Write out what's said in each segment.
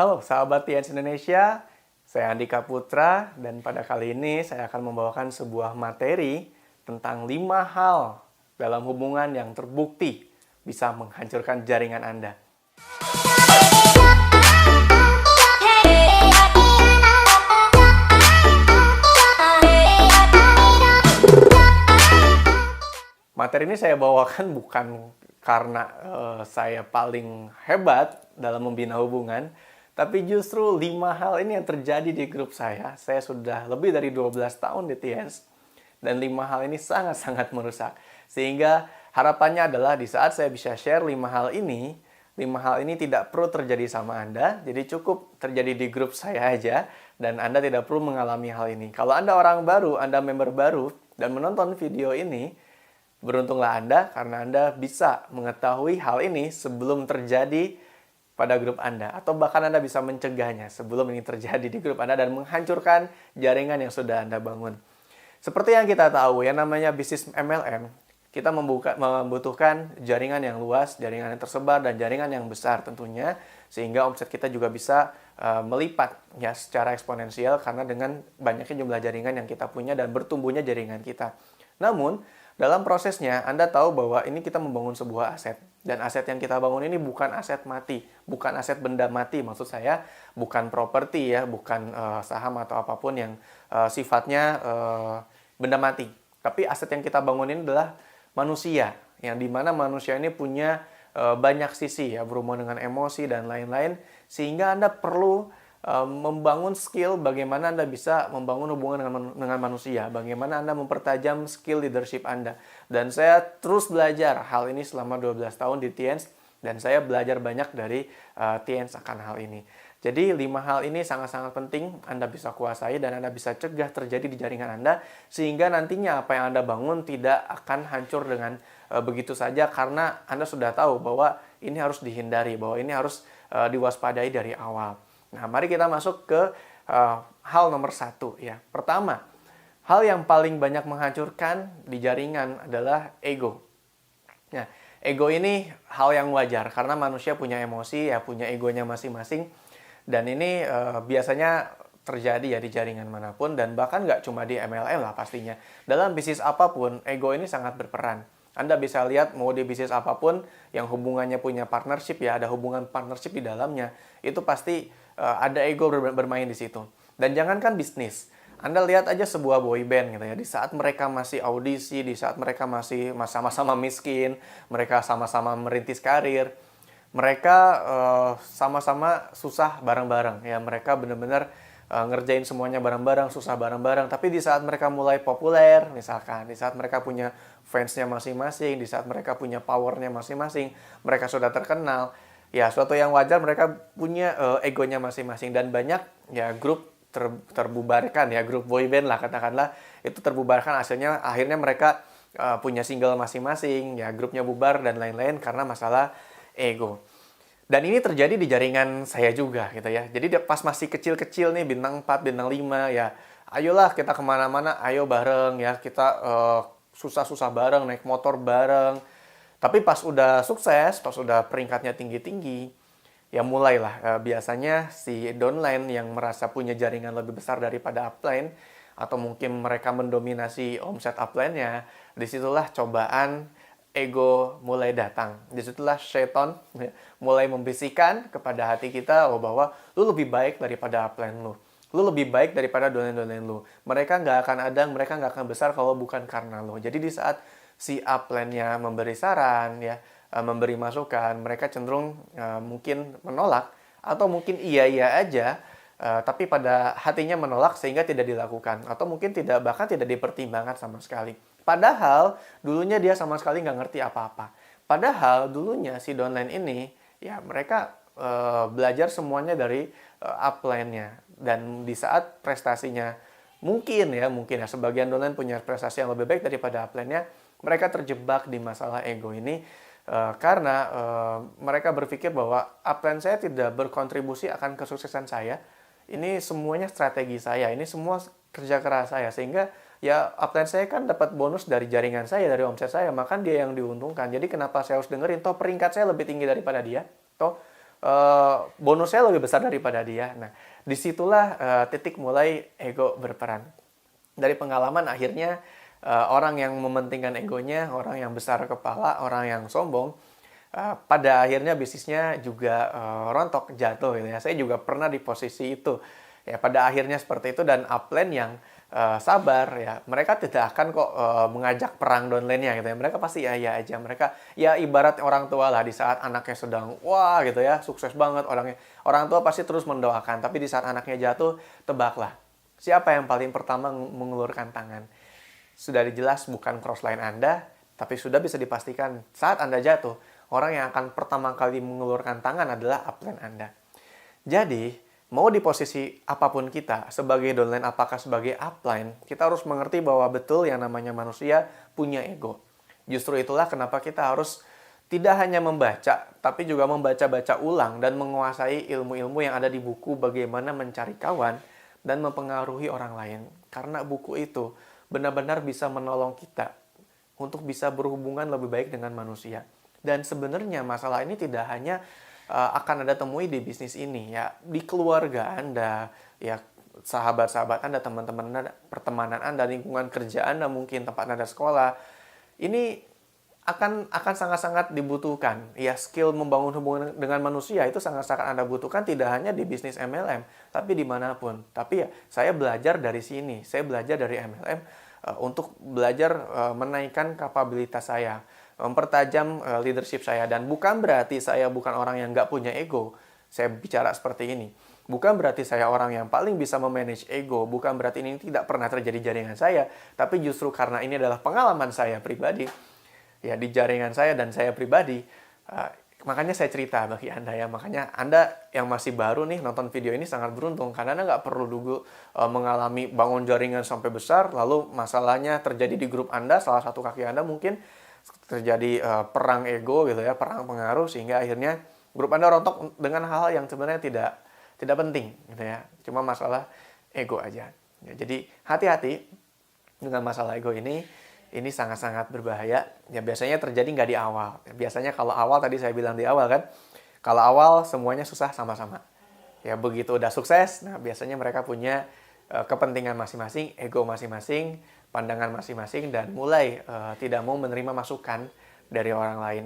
Halo sahabat TNS Indonesia, saya Andika Putra dan pada kali ini saya akan membawakan sebuah materi tentang 5 hal dalam hubungan yang terbukti bisa menghancurkan jaringan Anda. Materi ini saya bawakan bukan karena saya paling hebat dalam membina hubungan, tapi justru 5 hal ini yang terjadi di grup saya. Saya sudah lebih dari 12 tahun di TNS, dan 5 hal ini sangat-sangat merusak. Sehingga harapannya adalah di saat saya bisa share 5 hal ini tidak perlu terjadi sama Anda, jadi cukup terjadi di grup saya aja, dan Anda tidak perlu mengalami hal ini. Kalau Anda orang baru, Anda member baru, dan menonton video ini, beruntunglah Anda karena Anda bisa mengetahui hal ini sebelum terjadi pada grup Anda. Atau bahkan Anda bisa mencegahnya sebelum ini terjadi di grup Anda dan menghancurkan jaringan yang sudah Anda bangun. Seperti yang kita tahu, yang namanya bisnis MLM, kita membutuhkan jaringan yang luas, jaringan yang tersebar, dan jaringan yang besar tentunya. Sehingga omset kita juga bisa melipat ya secara eksponensial karena dengan banyaknya jumlah jaringan yang kita punya dan bertumbuhnya jaringan kita. Namun, dalam prosesnya, Anda tahu bahwa ini kita membangun sebuah aset. Dan aset yang kita bangun ini bukan aset mati. Bukan aset benda mati, maksud saya. Bukan properti ya, bukan saham atau apapun yang sifatnya benda mati. Tapi aset yang kita bangun ini adalah manusia. Yang dimana manusia ini punya banyak sisi ya, berhubungan dengan emosi dan lain-lain. Sehingga Anda perlu membangun skill bagaimana Anda bisa membangun hubungan dengan manusia, bagaimana Anda mempertajam skill leadership Anda. Dan saya terus belajar hal ini selama 12 tahun di TNS, dan saya belajar banyak dari TNS akan hal ini. Jadi 5 hal ini sangat-sangat penting Anda bisa kuasai dan Anda bisa cegah terjadi di jaringan Anda, sehingga nantinya apa yang Anda bangun tidak akan hancur dengan begitu saja, karena Anda sudah tahu bahwa ini harus dihindari, bahwa ini harus diwaspadai dari awal. Nah, mari kita masuk ke hal nomor 1 ya. Pertama, hal yang paling banyak menghancurkan di jaringan adalah ego. Nah, ego ini hal yang wajar karena manusia punya emosi ya, punya egonya masing-masing. Dan ini biasanya terjadi ya di jaringan manapun, dan bahkan nggak cuma di MLM lah pastinya. Dalam bisnis apapun, ego ini sangat berperan. Anda bisa lihat mau di bisnis apapun yang hubungannya punya partnership ya, ada hubungan partnership di dalamnya, itu pasti ada ego bermain di situ. Dan jangankan bisnis, Anda lihat aja sebuah boy band gitu ya, di saat mereka masih audisi, di saat mereka masih sama-sama miskin, mereka sama-sama merintis karir, mereka sama-sama susah bareng-bareng ya, mereka benar-benar ngerjain semuanya bareng-bareng, susah bareng-bareng. Tapi di saat mereka mulai populer, misalkan, di saat mereka punya fansnya masing-masing, di saat mereka punya powernya masing-masing, mereka sudah terkenal, ya suatu yang wajar mereka punya egonya masing-masing. Dan banyak ya grup terbubarkan ya, grup boyband lah katakanlah, itu terbubarkan akhirnya mereka punya single masing-masing, ya grupnya bubar dan lain-lain karena masalah ego. Dan ini terjadi di jaringan saya juga gitu ya. Jadi pas masih kecil-kecil nih, bintang 4, bintang 5 ya, ayolah kita kemana-mana, ayo bareng ya, kita susah-susah bareng, naik motor bareng. Tapi pas udah sukses, pas udah peringkatnya tinggi-tinggi, ya mulailah biasanya si downline yang merasa punya jaringan lebih besar daripada upline, atau mungkin mereka mendominasi omset upline-nya, disitulah cobaan ego mulai datang. Disitulah setan mulai membisikkan kepada hati kita bahwa lu lebih baik daripada upline lu. Lu lebih baik daripada downline lu. Mereka nggak akan ada, mereka nggak akan besar kalau bukan karena lu. Jadi di saat si upline-nya memberi saran, ya, memberi masukan, mereka cenderung mungkin menolak, atau mungkin iya-iya aja, tapi pada hatinya menolak sehingga tidak dilakukan, atau mungkin bahkan tidak dipertimbangkan sama sekali. Padahal dulunya dia sama sekali nggak ngerti apa-apa. Padahal dulunya si downline ini, ya mereka belajar semuanya dari upline-nya. Dan di saat prestasinya mungkin ya sebagian downline punya prestasi yang lebih baik daripada upline-nya, mereka terjebak di masalah ego ini karena mereka berpikir bahwa upline saya tidak berkontribusi akan kesuksesan saya. Ini semuanya strategi saya, ini semua kerja keras saya, sehingga ya upline saya kan dapat bonus dari jaringan saya, dari omset saya, maka dia yang diuntungkan. Jadi kenapa saya harus dengerin? Toh peringkat saya lebih tinggi daripada dia. Toh bonusnya lebih besar daripada dia. Nah, disitulah titik mulai ego berperan. Dari pengalaman akhirnya orang yang mementingkan egonya, orang yang besar kepala, orang yang sombong, pada akhirnya bisnisnya juga rontok, jatuh gitu ya. Saya juga pernah di posisi itu. Ya, pada akhirnya seperti itu, dan upline yang sabar ya, mereka tidak akan kok mengajak perang downline-nya gitu ya. Mereka pasti ya aja. Mereka ya ibarat orang tua lah, di saat anaknya sedang wah gitu ya, sukses banget orangnya. Orang tua pasti terus mendoakan, tapi di saat anaknya jatuh, tebaklah. Siapa yang paling pertama mengulurkan tangan? Sudah jelas bukan crossline Anda, tapi sudah bisa dipastikan saat Anda jatuh, orang yang akan pertama kali mengulurkan tangan adalah upline Anda. Jadi, mau di posisi apapun kita, sebagai downline apakah sebagai upline, kita harus mengerti bahwa betul yang namanya manusia punya ego. Justru itulah kenapa kita harus tidak hanya membaca, tapi juga membaca-baca ulang dan menguasai ilmu-ilmu yang ada di buku bagaimana mencari kawan dan mempengaruhi orang lain. Karena buku itu benar-benar bisa menolong kita untuk bisa berhubungan lebih baik dengan manusia. Dan sebenarnya masalah ini tidak hanya akan Anda temui di bisnis ini ya, di keluarga Anda, ya sahabat-sahabat Anda, teman-teman Anda, pertemanan Anda, lingkungan kerja Anda, mungkin tempat Anda sekolah. Ini akan sangat-sangat dibutuhkan. Ya, skill membangun hubungan dengan manusia itu sangat-sangat Anda butuhkan, tidak hanya di bisnis MLM, tapi dimanapun. Tapi ya, saya belajar dari sini. Saya belajar dari MLM untuk belajar menaikkan kapabilitas saya, mempertajam leadership saya. Dan bukan berarti saya bukan orang yang nggak punya ego. Saya bicara seperti ini. Bukan berarti saya orang yang paling bisa memanage ego. Bukan berarti ini tidak pernah terjadi jaringan saya. Tapi justru karena ini adalah pengalaman saya pribadi, ya di jaringan saya dan saya pribadi, makanya saya cerita bagi Anda ya. Makanya Anda yang masih baru nih nonton video ini sangat beruntung, karena Anda nggak perlu dulu mengalami bangun jaringan sampai besar, lalu masalahnya terjadi di grup Anda, salah satu kaki Anda mungkin terjadi perang ego gitu ya, perang pengaruh, sehingga akhirnya grup Anda rontok dengan hal-hal yang sebenarnya tidak penting gitu ya, cuma masalah ego aja. Ya, jadi hati-hati dengan masalah ego ini sangat-sangat berbahaya. Ya biasanya terjadi nggak di awal. Biasanya kalau awal tadi saya bilang di awal kan, kalau awal semuanya susah sama-sama. Ya begitu udah sukses, nah biasanya mereka punya kepentingan masing-masing, ego masing-masing, pandangan masing-masing, dan mulai tidak mau menerima masukan dari orang lain.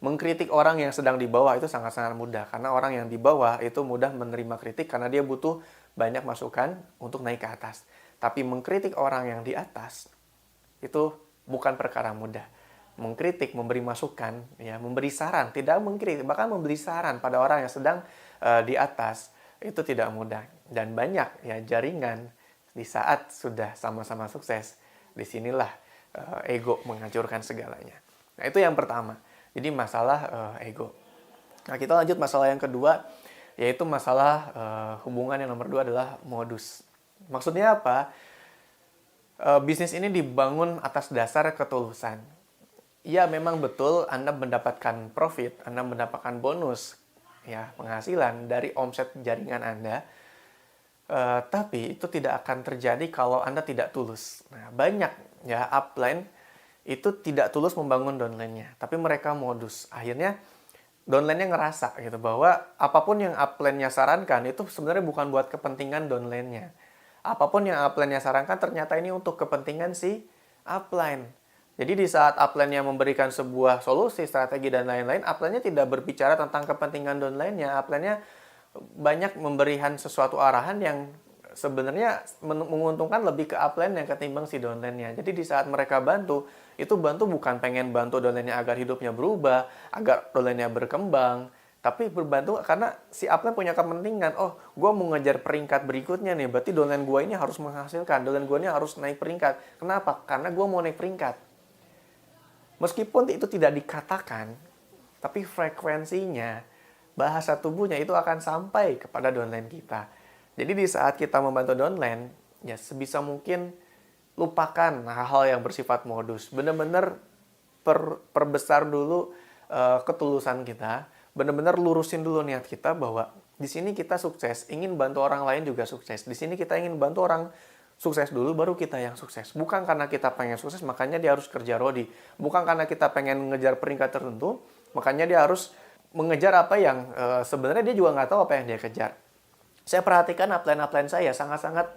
Mengkritik orang yang sedang di bawah itu sangat-sangat mudah, karena orang yang di bawah itu mudah menerima kritik karena dia butuh banyak masukan untuk naik ke atas. Tapi mengkritik orang yang di atas itu bukan perkara mudah. Mengkritik, memberi masukan, ya, memberi saran, tidak mengkritik, bahkan memberi saran pada orang yang sedang di atas, itu tidak mudah. Dan banyak ya jaringan di saat sudah sama-sama sukses, disinilah ego menghancurkan segalanya. Nah, itu yang pertama. Jadi masalah ego. Nah, kita lanjut masalah yang kedua, yaitu masalah hubungan yang nomor 2 adalah modus. Maksudnya apa? Bisnis ini dibangun atas dasar ketulusan. Ya, memang betul Anda mendapatkan profit, Anda mendapatkan bonus, ya penghasilan dari omset jaringan Anda. Tapi itu tidak akan terjadi kalau Anda tidak tulus. Nah, banyak ya upline itu tidak tulus membangun downline-nya, tapi mereka modus. Akhirnya downline-nya ngerasa gitu bahwa apapun yang upline-nya sarankan itu sebenarnya bukan buat kepentingan downline-nya. Apapun yang upline-nya sarankan ternyata ini untuk kepentingan si upline. Jadi di saat upline-nya memberikan sebuah solusi, strategi, dan lain-lain, upline-nya tidak berbicara tentang kepentingan downline-nya. Upline-nya banyak memberikan sesuatu arahan yang sebenarnya menguntungkan lebih ke upline yang ketimbang si downline-nya. Jadi di saat mereka bantu, itu bantu bukan pengen bantu downline-nya agar hidupnya berubah, agar downline-nya berkembang, tapi berbantu karena si upline punya kepentingan. Oh, gue mau ngejar peringkat berikutnya nih. Berarti downline gue ini harus menghasilkan. Downline gue ini harus naik peringkat. Kenapa? Karena gue mau naik peringkat. Meskipun itu tidak dikatakan, tapi frekuensinya, bahasa tubuhnya itu akan sampai kepada downline kita. Jadi di saat kita membantu downline, ya sebisa mungkin lupakan hal-hal yang bersifat modus. Benar-benar perbesar dulu ketulusan kita. Benar-benar lurusin dulu niat kita bahwa di sini kita sukses, ingin bantu orang lain juga sukses. Di sini kita ingin bantu orang sukses dulu, baru kita yang sukses. Bukan karena kita pengen sukses, makanya dia harus kerja rodi. Bukan karena kita pengen ngejar peringkat tertentu, makanya dia harus mengejar apa yang sebenarnya dia juga nggak tahu apa yang dia kejar. Saya perhatikan upline-upline saya sangat-sangat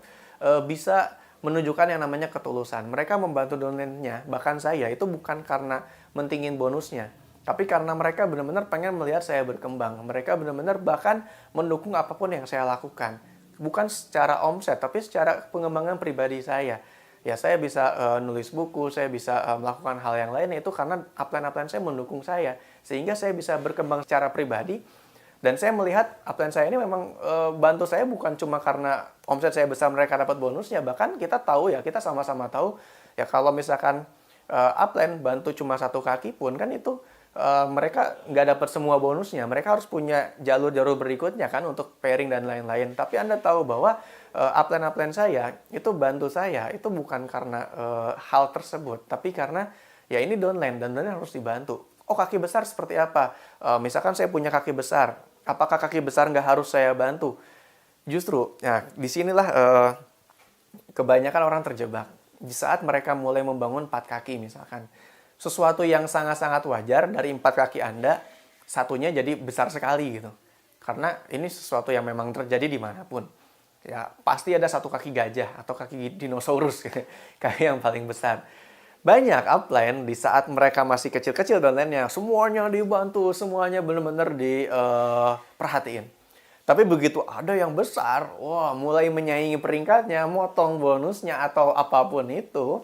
bisa menunjukkan yang namanya ketulusan. Mereka membantu downline-nya, bahkan saya itu bukan karena mentingin bonusnya, tapi karena mereka benar-benar pengen melihat saya berkembang. Mereka benar-benar bahkan mendukung apapun yang saya lakukan. Bukan secara omset, tapi secara pengembangan pribadi saya. Ya, saya bisa nulis buku, saya bisa melakukan hal yang lain, itu karena upline-upline saya mendukung saya. Sehingga saya bisa berkembang secara pribadi. Dan saya melihat upline saya ini memang bantu saya bukan cuma karena omset saya besar mereka dapat bonusnya. Bahkan kita tahu ya, kita sama-sama tahu ya kalau misalkan upline bantu cuma satu kaki pun kan itu mereka nggak dapat semua bonusnya. Mereka harus punya jalur-jalur berikutnya kan untuk pairing dan lain-lain. Tapi Anda tahu bahwa upline-upline saya itu bantu saya itu bukan karena hal tersebut. Tapi karena ya ini downline dan downline harus dibantu. Oh, kaki besar seperti apa? Misalkan saya punya kaki besar, apakah kaki besar nggak harus saya bantu? Justru, nah disinilah kebanyakan orang terjebak. Di saat mereka mulai membangun 4 kaki misalkan, sesuatu yang sangat-sangat wajar dari 4 kaki Anda, satunya jadi besar sekali gitu. Karena ini sesuatu yang memang terjadi dimanapun. Ya, pasti ada satu kaki gajah atau kaki dinosaurus, kaki yang paling besar. Banyak upline di saat mereka masih kecil-kecil downline-nya, semuanya dibantu, semuanya benar-benar diperhatiin. Tapi begitu ada yang besar, wah mulai menyaingi peringkatnya, motong bonusnya atau apapun itu,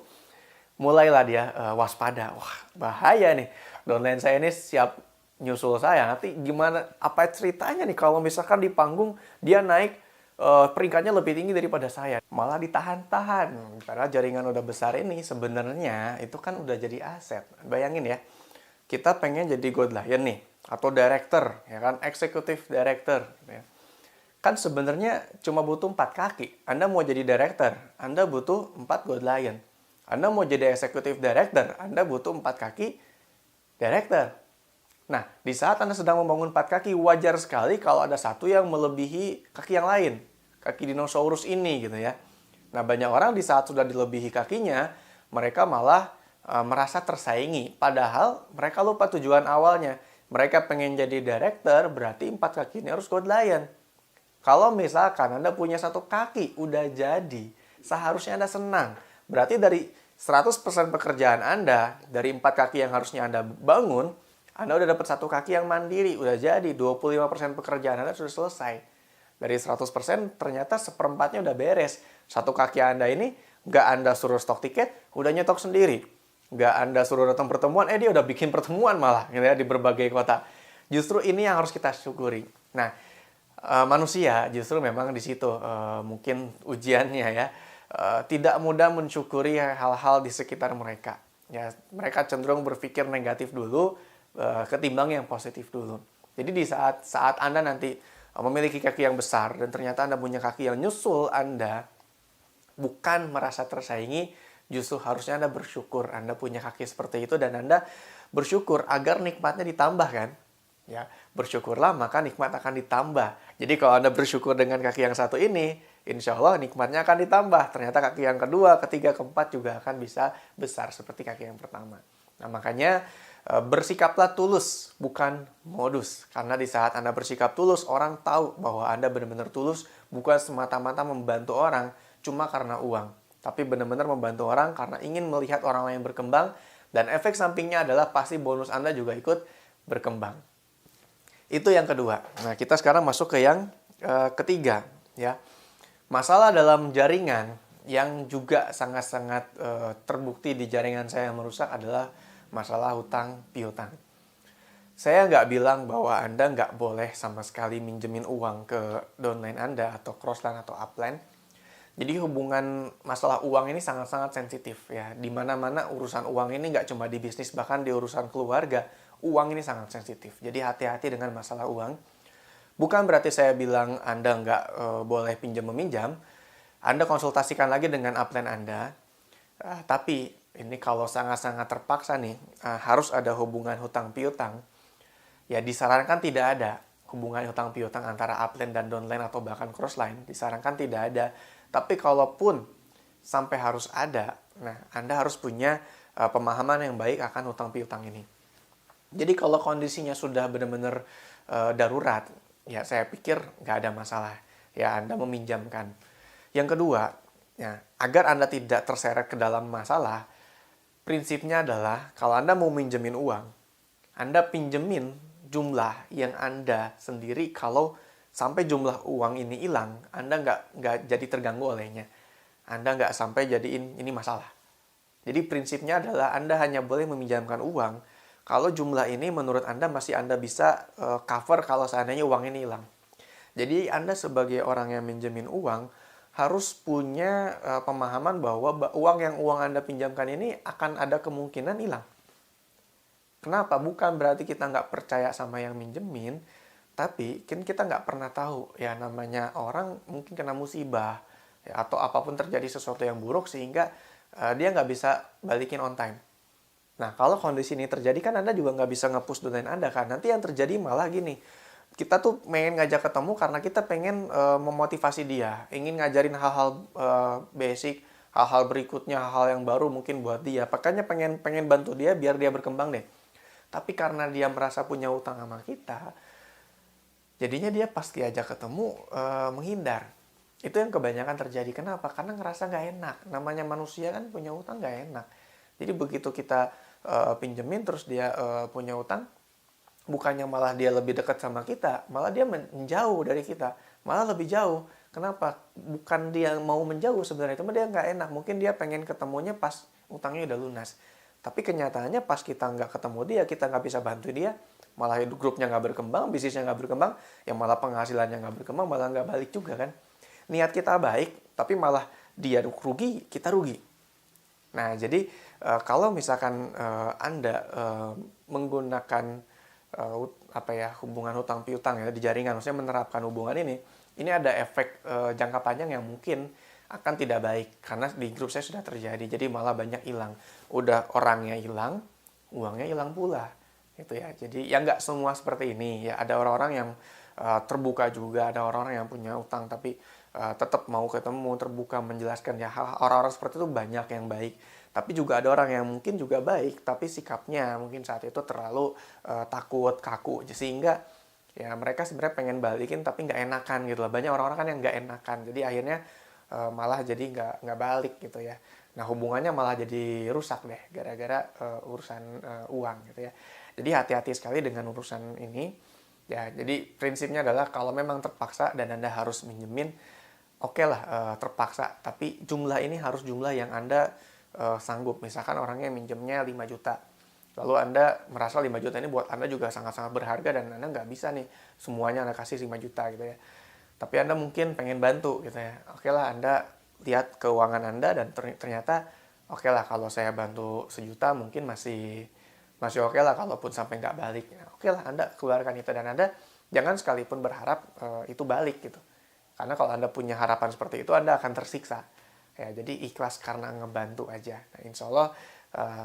mulailah dia waspada. Wah, bahaya nih. Downline saya ini siap nyusul saya. Nanti gimana, apa ceritanya nih kalau misalkan di panggung dia naik peringkatnya lebih tinggi daripada saya, malah ditahan-tahan karena jaringan udah besar ini. Sebenarnya itu kan udah jadi aset. Bayangin ya, kita pengen jadi God Lion nih atau director ya kan, executive director ya. Kan sebenarnya cuma butuh 4 kaki. Anda mau jadi director, Anda butuh 4 God Lion. Anda mau jadi executive director, Anda butuh 4 kaki director. Nah, di saat Anda sedang membangun 4 kaki, wajar sekali kalau ada satu yang melebihi kaki yang lain. Kaki dinosaurus ini gitu ya. Nah, banyak orang di saat sudah dilebihi kakinya, mereka malah merasa tersaingi. Padahal mereka lupa tujuan awalnya. Mereka pengen jadi director, berarti 4 kaki ini harus God Lion. Kalau misalkan Anda punya 1 kaki, udah jadi, seharusnya Anda senang. Berarti dari 100% pekerjaan Anda, dari 4 kaki yang harusnya Anda bangun, Anda udah dapat 1 kaki yang mandiri, udah jadi 25% pekerjaan Anda sudah selesai. Dari 100% ternyata seperempatnya udah beres. 1 kaki Anda ini nggak Anda suruh stok tiket, udah nyetok sendiri. Nggak Anda suruh datang pertemuan, dia udah bikin pertemuan malah gitu ya, di berbagai kota. Justru ini yang harus kita syukuri. Nah, manusia justru memang di situ mungkin ujiannya ya. Tidak mudah mensyukuri hal-hal di sekitar mereka. Ya, mereka cenderung berpikir negatif dulu, ketimbang yang positif dulu. Jadi di saat Anda nanti memiliki kaki yang besar dan ternyata Anda punya kaki yang nyusul Anda, bukan merasa tersaingi, justru harusnya Anda bersyukur Anda punya kaki seperti itu dan Anda bersyukur agar nikmatnya ditambah kan. Ya, bersyukurlah maka nikmat akan ditambah. Jadi kalau Anda bersyukur dengan kaki yang satu ini, insya Allah nikmatnya akan ditambah. Ternyata kaki yang kedua, ketiga, keempat juga akan bisa besar seperti kaki yang pertama. Nah, makanya bersikaplah tulus, bukan modus. Karena di saat Anda bersikap tulus, orang tahu bahwa Anda benar-benar tulus, bukan semata-mata membantu orang cuma karena uang. Tapi benar-benar membantu orang karena ingin melihat orang lain berkembang, dan efek sampingnya adalah pasti bonus Anda juga ikut berkembang. Itu yang kedua. Nah, kita sekarang masuk ke yang ketiga. Ya. Masalah dalam jaringan yang juga sangat-sangat terbukti di jaringan saya yang merusak adalah masalah hutang piutang. Saya nggak bilang bahwa Anda nggak boleh sama sekali minjemin uang ke downline Anda atau crossline atau upline. Jadi hubungan masalah uang ini sangat-sangat sensitif ya. Di mana-mana urusan uang ini nggak cuma di bisnis, bahkan di urusan keluarga, uang ini sangat sensitif. Jadi hati-hati dengan masalah uang. Bukan berarti saya bilang Anda nggak boleh pinjam-meminjam. Anda konsultasikan lagi dengan upline Anda. Tapi ini kalau sangat-sangat terpaksa nih, harus ada hubungan hutang piutang, ya disarankan tidak ada hubungan hutang piutang antara upline dan downline atau bahkan crossline. Disarankan tidak ada. Tapi kalaupun sampai harus ada, nah Anda harus punya pemahaman yang baik akan hutang piutang ini. Jadi kalau kondisinya sudah benar-benar darurat, ya saya pikir nggak ada masalah ya Anda meminjamkan. Yang kedua, ya, agar Anda tidak terseret ke dalam masalah, prinsipnya adalah kalau Anda mau minjemin uang, Anda pinjemin jumlah yang Anda sendiri. Kalau sampai jumlah uang ini hilang, Anda nggak jadi terganggu olehnya. Anda nggak sampai jadiin ini masalah. Jadi prinsipnya adalah Anda hanya boleh meminjamkan uang kalau jumlah ini menurut Anda masih Anda bisa cover kalau seandainya uang ini hilang. Jadi Anda sebagai orang yang minjemin uang harus punya pemahaman bahwa uang Anda pinjamkan ini akan ada kemungkinan hilang. Kenapa? Bukan berarti kita nggak percaya sama yang minjemin, tapi kan kita nggak pernah tahu. Ya namanya orang mungkin kena musibah, ya, atau apapun terjadi sesuatu yang buruk sehingga dia nggak bisa balikin on time. Nah, kalau kondisi ini terjadi kan Anda juga nggak bisa nge-push deadline Anda kan. Nanti yang terjadi malah gini, kita tuh pengen ngajak ketemu karena kita pengen memotivasi dia, ingin ngajarin hal-hal basic, hal-hal berikutnya, hal-hal yang baru mungkin buat dia. Makanya pengen bantu dia biar dia berkembang deh. Tapi karena dia merasa punya utang sama kita, jadinya dia pas diajak ketemu menghindar. Itu yang kebanyakan terjadi. Kenapa? Karena ngerasa nggak enak. Namanya manusia kan punya utang nggak enak. Jadi begitu kita pinjemin terus dia punya utang, bukannya malah dia lebih dekat sama kita, malah dia menjauh dari kita, malah lebih jauh. Kenapa? Bukan dia mau menjauh sebenarnya, cuma dia nggak enak. Mungkin dia pengen ketemunya pas utangnya udah lunas. Tapi kenyataannya pas kita nggak ketemu dia, kita nggak bisa bantu dia, malah grupnya nggak berkembang, bisnisnya nggak berkembang, yang malah penghasilannya nggak berkembang, malah nggak balik juga kan. Niat kita baik, tapi malah dia rugi, kita rugi. Nah, jadi kalau misalkan Anda menggunakan hubungan hutang piutang ya di jaringan, maksudnya menerapkan hubungan ini ada efek jangka panjang yang mungkin akan tidak baik karena di grup saya sudah terjadi. Jadi malah banyak hilang. Udah orangnya hilang, uangnya hilang pula. Gitu ya. Jadi ya nggak semua seperti ini ya. Ada orang-orang yang terbuka juga, ada orang-orang yang punya utang tapi tetap mau ketemu, terbuka menjelaskan ya. Orang-orang seperti itu banyak yang baik. Tapi juga ada orang yang mungkin juga baik, tapi sikapnya mungkin saat itu terlalu takut, kaku, sehingga ya mereka sebenarnya pengen balikin tapi nggak enakan gitu lah. Banyak orang-orang kan yang nggak enakan, jadi akhirnya malah jadi nggak balik gitu ya. Nah hubungannya malah jadi rusak deh gara-gara urusan uang gitu ya. Jadi hati-hati sekali dengan urusan ini. Ya, jadi prinsipnya adalah kalau memang terpaksa dan Anda harus minjemin, oke lah terpaksa, tapi jumlah ini harus jumlah yang Anda sanggup. Misalkan orangnya minjemnya 5 juta. Lalu Anda merasa 5 juta ini buat Anda juga sangat-sangat berharga dan Anda nggak bisa nih semuanya Anda kasih 5 juta gitu ya. Tapi Anda mungkin pengen bantu gitu ya. Oke lah Anda lihat keuangan Anda dan ternyata oke lah kalau saya bantu 1 juta mungkin masih oke lah kalaupun sampai nggak balik. Oke lah Anda keluarkan itu dan Anda jangan sekalipun berharap itu balik gitu. Karena kalau Anda punya harapan seperti itu Anda akan tersiksa. Ya, jadi ikhlas karena ngebantu aja. Nah, insya Allah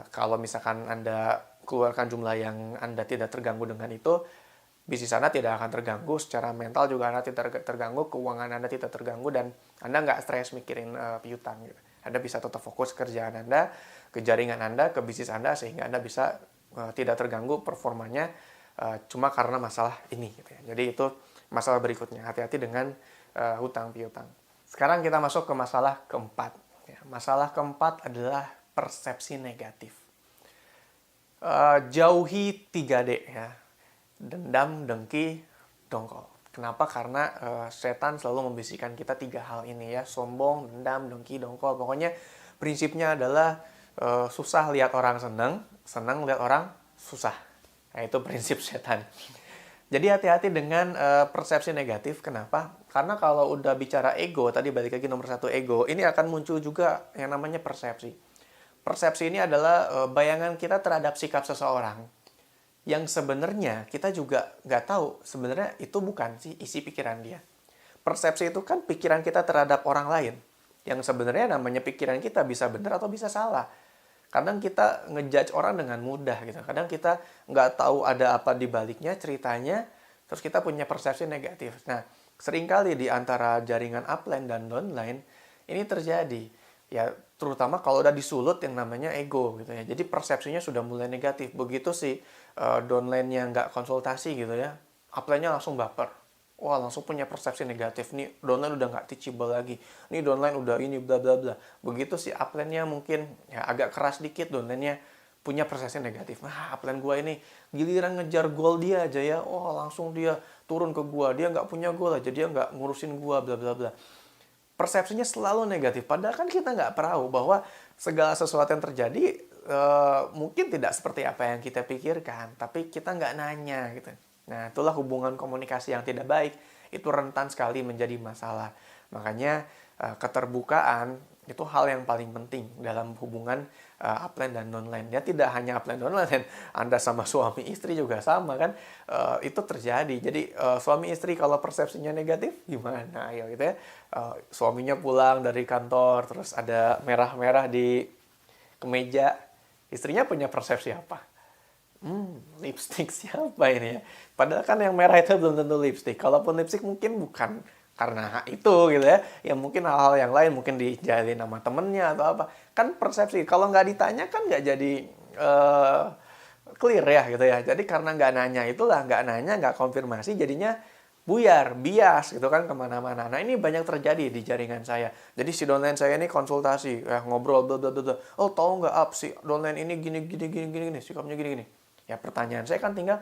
kalau misalkan Anda keluarkan jumlah yang Anda tidak terganggu dengan itu, bisnis Anda tidak akan terganggu, secara mental juga Anda tidak terganggu, keuangan Anda tidak terganggu, dan Anda nggak stres mikirin piutang. Gitu. Anda bisa tetap fokus ke kerjaan Anda, ke jaringan Anda, ke bisnis Anda, sehingga Anda bisa tidak terganggu performanya cuma karena masalah ini. Gitu ya. Jadi itu masalah berikutnya, hati-hati dengan hutang piutang. Sekarang kita masuk ke masalah keempat. Ya, masalah keempat adalah persepsi negatif. Jauhi 3D ya. Dendam, dengki, dongkol. Kenapa? Karena setan selalu membisikkan kita 3 hal ini ya. Sombong, dendam, dengki, dongkol. Pokoknya prinsipnya adalah susah lihat orang senang, senang lihat orang susah. Nah, itu prinsip setan. Jadi hati-hati dengan persepsi negatif. Kenapa? Karena kalau udah bicara ego, tadi balik lagi nomor 1 ego, ini akan muncul juga yang namanya persepsi. Persepsi ini adalah bayangan kita terhadap sikap seseorang yang sebenarnya kita juga nggak tahu sebenarnya itu bukan sih isi pikiran dia. Persepsi itu kan pikiran kita terhadap orang lain, yang sebenarnya namanya pikiran kita bisa benar atau bisa salah. Kadang kita ngejudge orang dengan mudah gitu. Kadang kita nggak tahu ada apa di baliknya ceritanya, terus kita punya persepsi negatif. Nah, seringkali di antara jaringan upline dan downline ini terjadi. Ya, terutama kalau udah disulut yang namanya ego gitu ya. Jadi persepsinya sudah mulai negatif. Begitu sih downline-nya nggak konsultasi gitu ya, upline-nya langsung baper. Wah, langsung punya persepsi negatif. Nih, downline udah nggak teachable lagi. Nih, downline udah ini, bla bla bla. Begitu si upline-nya mungkin ya agak keras dikit, downline-nya punya persepsi negatif. Nah, upline gua ini giliran ngejar goal dia aja ya, oh langsung dia turun ke gua. Dia nggak punya goal aja, dia nggak ngurusin gua, bla bla bla. Persepsinya selalu negatif. Padahal kan kita nggak tahu bahwa segala sesuatu yang terjadi mungkin tidak seperti apa yang kita pikirkan. Tapi kita nggak nanya gitu. Nah, itulah hubungan komunikasi yang tidak baik. Itu rentan sekali menjadi masalah. Makanya keterbukaan itu hal yang paling penting dalam hubungan upline dan downline. Ya tidak hanya upline downline, Anda sama suami istri juga sama kan. Itu terjadi. Jadi suami istri kalau persepsinya negatif gimana? Ayo gitu ya. Suaminya pulang dari kantor terus ada merah-merah di kemeja. Istrinya punya persepsi apa? Lipstick siapa ini ya? Padahal kan yang merah itu belum tentu lipstick. Kalaupun lipstick mungkin bukan karena itu gitu ya. Ya mungkin hal-hal yang lain, mungkin dijalin sama temennya atau apa. Kan persepsi. Kalau nggak ditanya kan nggak jadi clear ya gitu ya. Jadi karena nggak nanya itulah, nggak nanya, nggak konfirmasi, jadinya buyar, bias gitu kan kemana-mana. Nah ini banyak terjadi di jaringan saya. Jadi si downline saya ini konsultasi, ngobrol, bla bla bla. Oh tahu nggak si downline ini gini gini gini gini, sikapnya gini gini. Ya pertanyaan saya kan tinggal,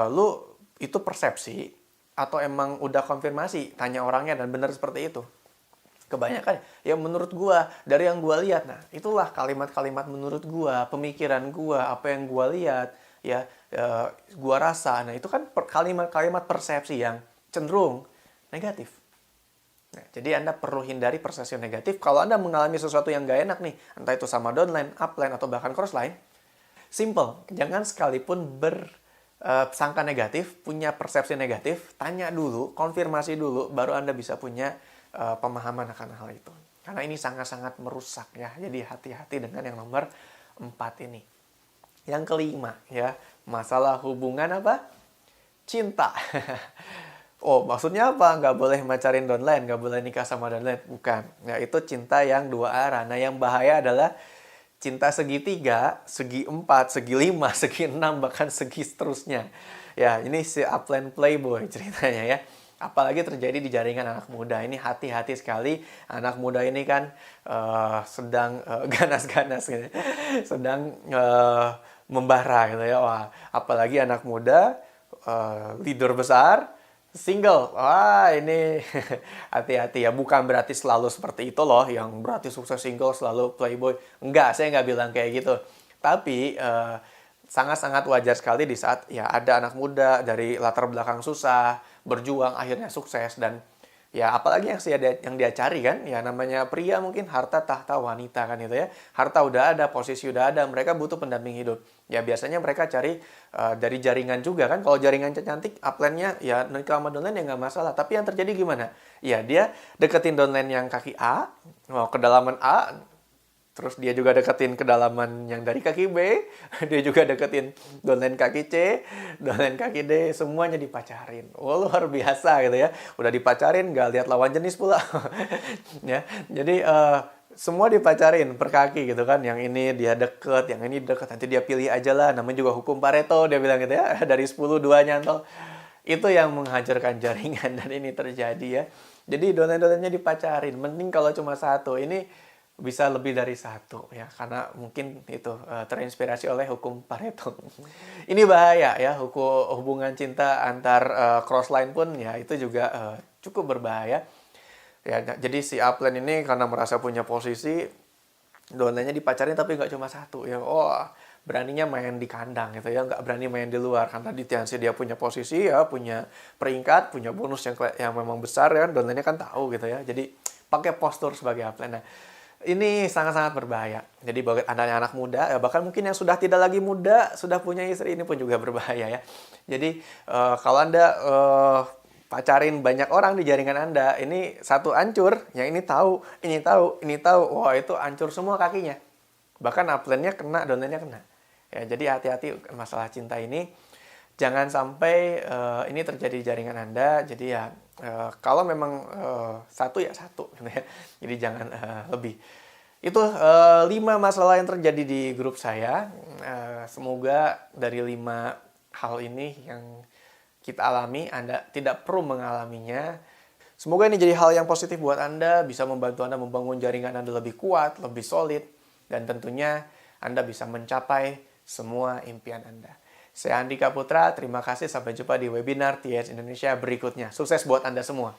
lu itu persepsi atau emang udah konfirmasi, tanya orangnya dan benar seperti itu. Kebanyakan ya menurut gua, dari yang gua lihat. Nah, itulah kalimat-kalimat menurut gua, pemikiran gua, apa yang gua lihat, ya gua rasa. Nah, itu kan kalimat-kalimat persepsi yang cenderung negatif. Nah, jadi Anda perlu hindari persepsi negatif. Kalau Anda mengalami sesuatu yang gak enak nih, entah itu sama downline, upline, atau bahkan crossline, simple, jangan sekalipun bersangka negatif, punya persepsi negatif, tanya dulu, konfirmasi dulu, baru Anda bisa punya pemahaman akan hal itu. Karena ini sangat-sangat merusak ya, jadi hati-hati dengan yang nomor 4 ini. Yang kelima ya, masalah hubungan apa? Cinta. Oh, maksudnya apa? Nggak boleh macarin downline, nggak boleh nikah sama downline. Bukan. Ya, itu cinta yang dua arah. Nah, yang bahaya adalah cinta segitiga, segi 4, segi 5, segi 6, bahkan segi seterusnya. Ya, ini si upline playboy ceritanya ya. Apalagi terjadi di jaringan anak muda. Ini hati-hati sekali. Anak muda ini kan sedang ganas-ganas gitu. Sedang membara gitu ya. Wah, apalagi anak muda, leader besar, single. Wah, ini hati-hati ya. Bukan berarti selalu seperti itu loh. Yang berarti sukses single selalu playboy. Enggak, saya nggak bilang kayak gitu. Tapi sangat-sangat wajar sekali di saat ya ada anak muda dari latar belakang susah, berjuang, akhirnya sukses. Dan ya apalagi yang dia cari kan, ya namanya pria mungkin harta tahta wanita kan itu ya. Harta udah ada, posisi udah ada, mereka butuh pendamping hidup. Ya biasanya mereka cari dari jaringan juga kan. Kalau jaringan cantik, upline-nya ya nikah sama downline ya nggak masalah. Tapi yang terjadi gimana? Ya dia deketin downline yang kaki A, mau kedalaman A, terus dia juga deketin kedalaman yang dari kaki B, dia juga deketin downline kaki C, downline kaki D, semuanya dipacarin. Oh, luar biasa gitu ya. Udah dipacarin, nggak lihat lawan jenis pula. Ya, jadi semua dipacarin per kaki gitu kan. Yang ini dia deket, yang ini deket, nanti dia pilih aja lah. Namanya juga hukum Pareto, dia bilang gitu ya. Dari 10, 2 nyantol. Itu yang menghancurkan jaringan dan ini terjadi ya. Jadi downline-downline-nya dipacarin. Mending kalau cuma satu. Ini bisa lebih dari satu ya, karena mungkin itu terinspirasi oleh hukum Pareto. Ini bahaya ya, hubungan cinta antar crossline pun ya itu juga cukup berbahaya. Ya, jadi si upline ini karena merasa punya posisi, downline-nya dipacarin tapi nggak cuma satu ya. Oh, beraninya main di kandang gitu ya, nggak berani main di luar karena di Tiansi dia punya posisi ya, punya peringkat, punya bonus yang memang besar ya, downline-nya kan tahu gitu ya. Jadi pakai postur sebagai upline. Nah, ini sangat-sangat berbahaya. Jadi bagi Anda yang anak muda, bahkan mungkin yang sudah tidak lagi muda, sudah punya istri, ini pun juga berbahaya ya. Jadi kalau Anda pacarin banyak orang di jaringan Anda, ini satu hancur, yang ini tahu, ini tahu, ini tahu, wah itu hancur semua kakinya. Bahkan upline-nya kena, downline-nya kena. Ya, jadi hati-hati masalah cinta ini. Jangan sampai ini terjadi di jaringan Anda. Jadi ya kalau memang satu ya satu gitu ya. Jadi jangan lebih. Itu 5 masalah yang terjadi di grup saya. Semoga dari 5 hal ini yang kita alami, Anda tidak perlu mengalaminya. Semoga ini jadi hal yang positif buat Anda, bisa membantu Anda membangun jaringan Anda lebih kuat, lebih solid, dan tentunya Anda bisa mencapai semua impian Anda. Saya Andika Putra, terima kasih. Sampai jumpa di webinar TH Indonesia berikutnya. Sukses buat Anda semua.